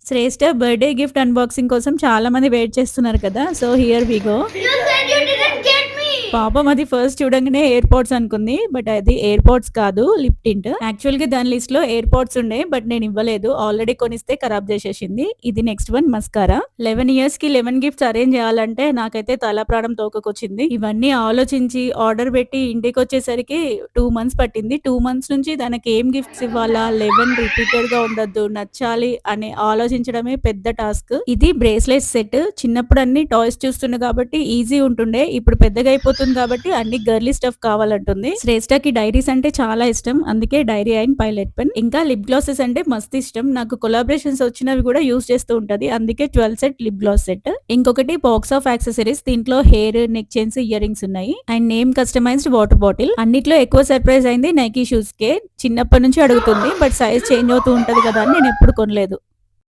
శ్రేష్ఠ birthday gift unboxing కోసం చాలా మంది వెయిట్ చేస్తున్నారు కదా! So, here we go. You said you didn't get me. పాపం అది ఫస్ట్ చూడంగానే ఎయిర్‌పోడ్స్ అనుకుంది. బట్ అది ఎయిర్‌పోడ్స్ కాదు, లిప్ టింట్. యాక్చువల్‌గా దాని లిస్ట్‌లో ఎయిర్‌పోడ్స్ ఉండే. బట్ నేను ఇవ్వలేదు. ఆల్రెడీ కొనిస్తే ఖరాబ్ చేసేసింది. ఇది నెక్స్ట్ వన్ మస్కారా. 11 ఇయర్స్‌కి 11 గిఫ్ట్స్ అరేంజ్ చేయాలంటే నాకైతే తల ప్రాణం తోకకొచ్చింది. ఇవన్నీ ఆలోచించి ఆర్డర్ పెట్టి ఇంటికొచ్చేసరికి 2 మంత్స్ పట్టింది. 2 మంత్స్ నుంచి దానికి ఏం గిఫ్ట్స్ ఇవ్వాలా, 11 రిపీటెడ్‌గా ఉండొద్దు, నచ్చాలి అని ఆలోచించడమే పెద్ద టాస్క్. ఇది బ్రేస్లెట్ సెట్. చిన్నప్పుడు అన్ని టాయ్స్ చూస్తున్నా కాబట్టి ఈజీ ఉంటుండే. ఇప్పుడు పెద్దగా అయిపోతుంది కాబట్టి అన్ని గర్లీ స్టఫ్ కావాలంటుంది. శ్రేష్ఠకి డైరీస్ అంటే చాలా ఇష్టం. అందుకే డైరీ అండ్ పైలట్ పెన్. ఇంకా లిప్ గ్లాసెస్ అంటే మస్తు ఇష్టం. నాకు కొలాబరేషన్స్ వచ్చినవి కూడా యూస్ చేస్తూ ఉంటది. అందుకే 12 సెట్ లిప్ గ్లాస్ సెట్. ఇంకొకటి బాక్స్ ఆఫ్ యాక్సెసరీస్. దీంట్లో hair, neck chains, ear rings ఉన్నాయి. And name customized water bottle. అన్నిట్లో ఎక్కువ సర్ప్రైజ్ అయింది నైకీ షూస్ కే. చిన్నప్పటి నుంచి అడుగుతుంది. బట్ సైజ్ చేంజ్ అవుతూ ఉంటది కదా అని నేను ఎప్పుడు కొనలేదు.